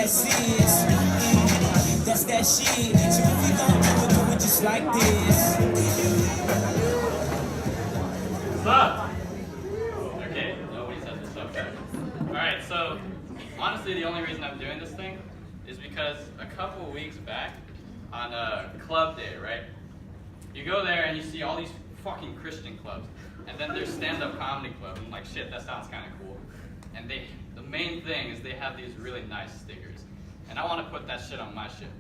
success is. That's that shit. So if you gon' do it just like this. What's up? Okay, nobody said this up there. Alright, so honestly the only reason I'm doing this thing is because a couple of weeks back on a club day, right? You go there and you see all these fucking Christian clubs, and then there's stand-up comedy club, and I'm like, shit, that sounds kind of cool. And the main thing is they have these really nice stickers, and I want to put that shit on my shit,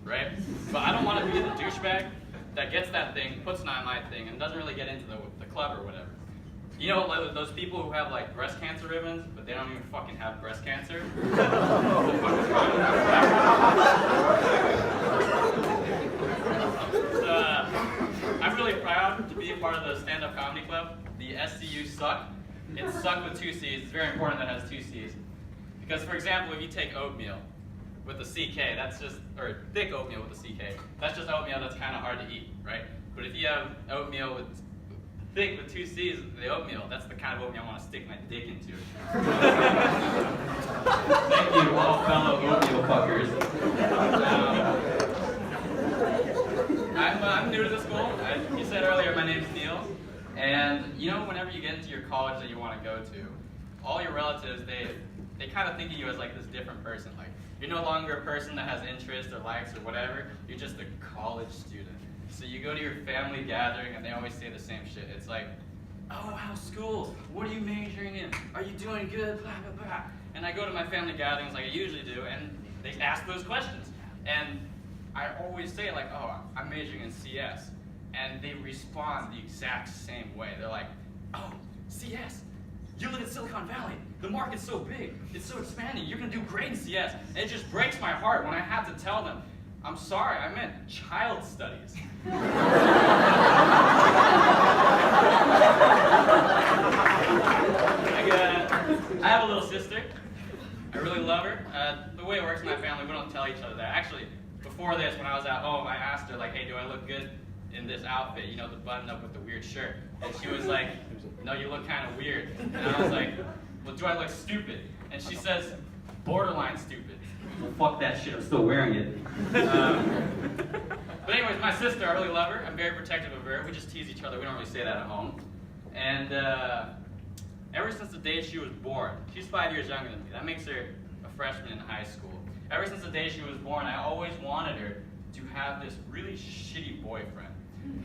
right? But I don't want to be the douchebag that gets that thing, puts it on my thing, and doesn't really get into the club or whatever. You know, like those people who have like breast cancer ribbons, but they don't even fucking have breast cancer? I'm really proud to be a part of the stand-up comedy club, the SCU Suck. It's Suck with 2 C's. It's very important that it has 2 C's. Because, for example, if you take oatmeal with a CK, that's just, or thick oatmeal with a CK, that's just oatmeal that's kind of hard to eat, right? But if you have oatmeal with thick with 2 C's, the oatmeal, that's the kind of oatmeal I want to stick my dick into. Thank you, all fellow oatmeal fuckers. I'm new to the school. You said earlier my name's Neil. And you know, whenever you get into your college that you want to go to, all your relatives, they kind of think of you as like this different person. Like, you're no longer a person that has interests or likes or whatever. You're just a college student. So you go to your family gathering and they always say the same shit. It's like, oh, how's school? What are you majoring in? Are you doing good? Blah, blah, blah. And I go to my family gatherings like I usually do, and they ask those questions. And I always say like, oh, I'm majoring in CS. And they respond the exact same way. They're like, oh, CS, you live in Silicon Valley. The market's so big, it's so expanding. You're gonna do great in CS. And it just breaks my heart when I have to tell them, I'm sorry, I meant child studies. I have a little sister. I really love her. The way it works in my family, we don't tell each other that. Actually, before this, when I was at home, I asked her, like, hey, do I look good in this outfit? You know, the button up with the weird shirt. And she was like, no, you look kind of weird. And I was like, well, do I look stupid? And she says, borderline stupid. Well, fuck that shit, I'm still wearing it. But anyways, my sister, I really love her. I'm very protective of her. We just tease each other. We don't really say that at home. And ever since the day she was born, she's 5 years younger than me. That makes her a freshman in high school. Ever since the day she was born, I always wanted her to have this really shitty boyfriend.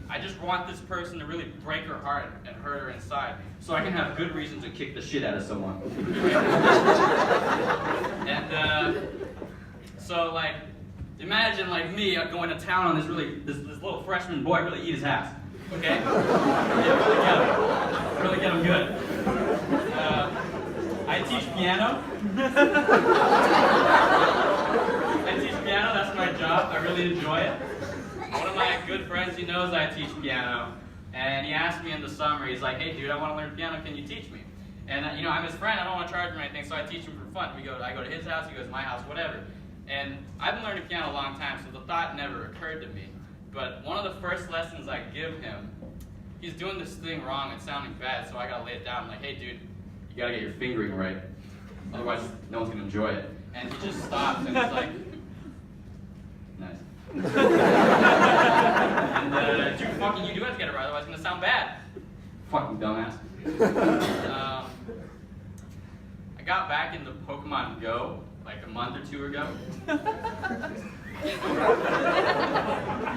I just want this person to really break her heart and hurt her inside, so I can have good reason to kick the shit out of someone. And so like, imagine like me going to town on this little freshman boy, really eat his ass. Okay? Yeah, really get him good. I teach piano. That's my job. I really enjoy it. One of my good friends, he knows I teach piano, and he asked me in the summer, he's like, hey dude, I want to learn piano, can you teach me? And you know, I'm his friend, I don't want to charge him anything, so I teach him for fun. I go to his house, he goes to my house, whatever. And I've been learning piano a long time, so the thought never occurred to me. But one of the first lessons I give him, he's doing this thing wrong, it's sounding bad, so I gotta lay it down. I'm like, hey dude, you gotta get your fingering right, otherwise no one's gonna enjoy it. And he just stops and he's like, nice. And you do have to get it right, otherwise it's gonna sound bad. Fucking dumbass. I got back into Pokemon Go like a month or 2 ago.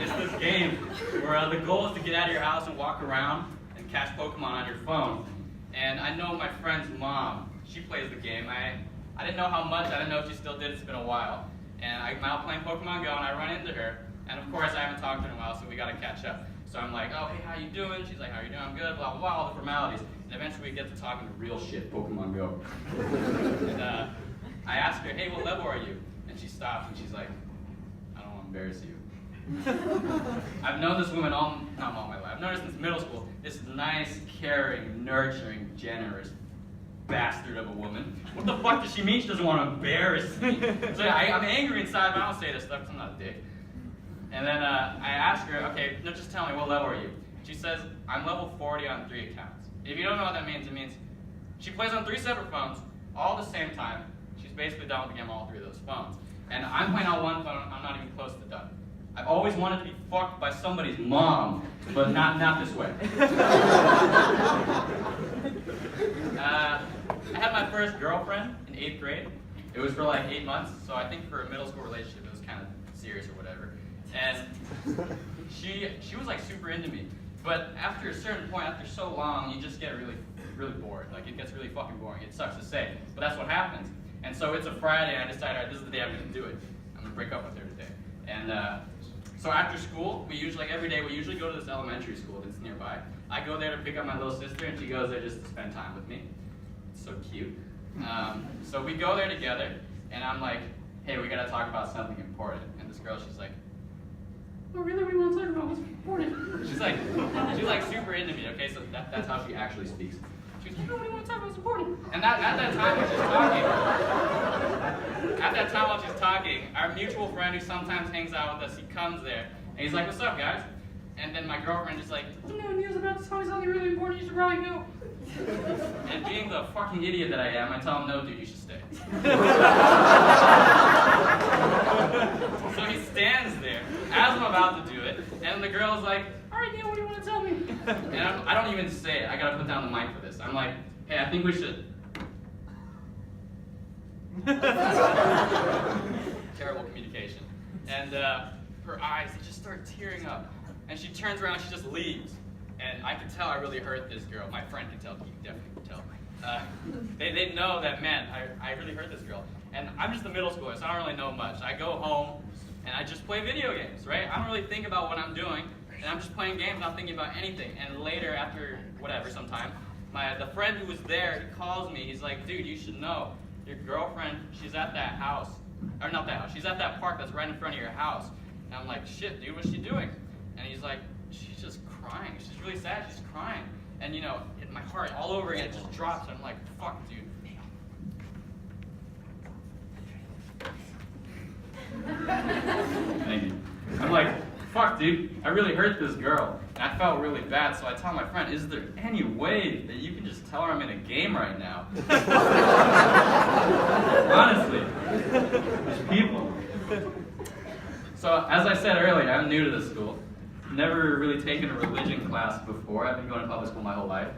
It's this game where the goal is to get out of your house and walk around and catch Pokemon on your phone. And I know my friend's mom, she plays the game. I didn't know how much, I didn't know if she still did, it's been a while. And I'm out playing Pokemon Go and I run into her. And of course I haven't talked to her in a while, so we gotta catch up. So I'm like, oh, hey, how you doing? She's like, how you doing? I'm good, blah, blah, blah, all the formalities. And eventually we get to talking to real shit, Pokemon Go. And I asked her, hey, what level are you? And she stops and she's like, I don't want to embarrass you. I've known this woman not all my life. I've known her since middle school. This nice, caring, nurturing, generous bastard of a woman. What the fuck does she mean she doesn't want to embarrass me? So I'm angry inside, but I don't say this stuff because I'm not a dick. And then I ask her, okay, no, just tell me, what level are you? She says, I'm level 40 on 3 accounts. If you don't know what that means, it means she plays on 3 separate phones, all at the same time. She's basically done with the game on all 3 of those phones. And I'm playing on one phone, I'm not even close to done. I've always wanted to be fucked by somebody's mom, but not this way. I had my first girlfriend in 8th grade. It was for like 8 months, so I think for a middle school relationship it was kind of serious or whatever. And she was like super into me. But after a certain point, after so long, you just get really bored. Like it gets really fucking boring. It sucks to say, but that's what happens. And so it's a Friday, and I decided, all right, this is the day I'm gonna do it. I'm gonna break up with her today. And so after school, every day, we usually go to this elementary school that's nearby. I go there to pick up my little sister, and she goes there just to spend time with me. It's so cute. So we go there together, and I'm like, hey, we gotta talk about something important. And this girl, she's like, oh, really? What do you want to talk about? What's important? She's like super into me, okay? So that's how she actually speaks. She's like, what do you want to talk about? What's important? And at that time while she's talking, our mutual friend who sometimes hangs out with us, he comes there, and he's like, what's up, guys? And then my girlfriend is like, you know, news about to tell me something really important, you should probably go. And being the fucking idiot that I am, I tell him, no, dude, you should stay. So he stands there as I'm about to do it, and the girl is like, all right, Neil, what do you want to tell me? And I don't even say it. I gotta put down the mic for this. I'm like, hey, I think we should. Terrible communication. And her eyes, they just start tearing up. And she turns around and she just leaves. And I can tell I really hurt this girl. My friend can tell, he definitely can tell. They know that, man, I really hurt this girl. And I'm just a middle schooler, so I don't really know much. I go home and I just play video games, right? I don't really think about what I'm doing. And I'm just playing games, not thinking about anything. And later, after whatever, sometime, the friend who was there, he calls me. He's like, dude, you should know. Your girlfriend, she's at that house. Or not that house, she's at that park that's right in front of your house. And I'm like, shit, dude, what's she doing? And he's like, she's just crying. She's really sad, she's crying. And you know, my heart all over again, it just drops. And I'm like, fuck, dude. Thank you. I'm like, fuck, dude, I really hurt this girl. And I felt really bad, so I tell my friend, is there any way that you can just tell her I'm in a game right now? Honestly. There's people. So, as I said earlier, I'm new to this school. Never really taken a religion class before. I've been going to public school my whole life.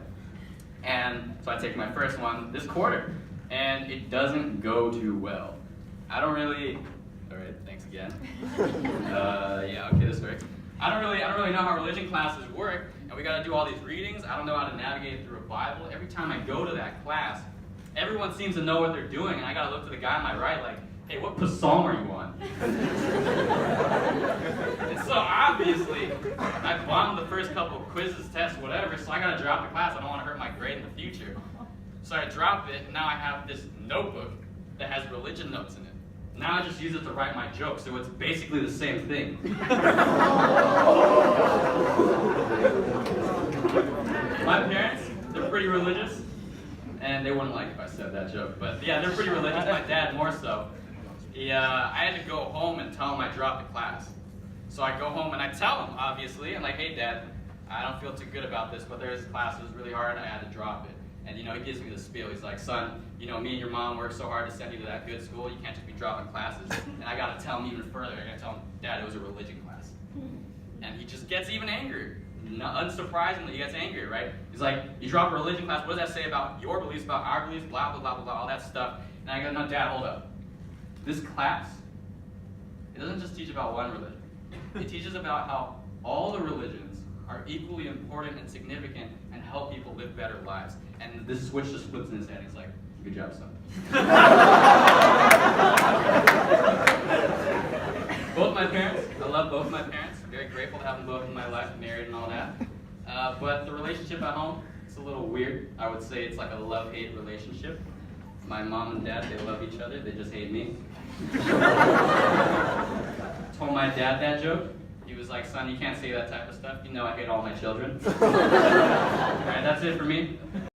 And so I take my first one this quarter. And it doesn't go too well. I don't really... Alright, thanks again. Yeah, okay, this works. I don't really know how religion classes work, and we gotta do all these readings. I don't know how to navigate through a Bible. Every time I go to that class, everyone seems to know what they're doing, and I gotta look to the guy on my right like, hey, what psalm are you on? And so obviously, I bombed the first couple of quizzes, tests, whatever, so I gotta drop the class. I don't wanna hurt my grade in the future. So I drop it, and now I have this notebook that has religion notes in it. Now I just use it to write my jokes, so it's basically the same thing. My parents, they're pretty religious, and they wouldn't like if I said that joke, but yeah, they're pretty religious. My dad more so. I had to go home and tell him I dropped the class. So I go home and I tell him, obviously, I'm like, hey Dad, I don't feel too good about this, but there's class, it was really hard, I had to drop it. And you know, he gives me the spiel. He's like, son, you know, me and your mom worked so hard to send you to that good school. You can't just be dropping classes. And I gotta tell him even further. I gotta tell him, Dad, it was a religion class. And he just gets even angrier. Unsurprisingly, he gets angrier, right? He's like, you drop a religion class. What does that say about your beliefs, about our beliefs, blah, blah, blah, blah, blah, all that stuff. And I go, no, Dad, hold up. This class, it doesn't just teach about one religion. It teaches about how all the religions are equally important and significant and help people live better lives. And this switch just flips in his head. He's like, good job, son. Both my parents, I love both my parents. Very grateful to have them both in my life, married and all that. But the relationship at home, it's a little weird. I would say it's like a love-hate relationship. My mom and dad, they love each other. They just hate me. Told my dad that joke. He was like, son, you can't say that type of stuff. You know I hate all my children. All right, that's it for me.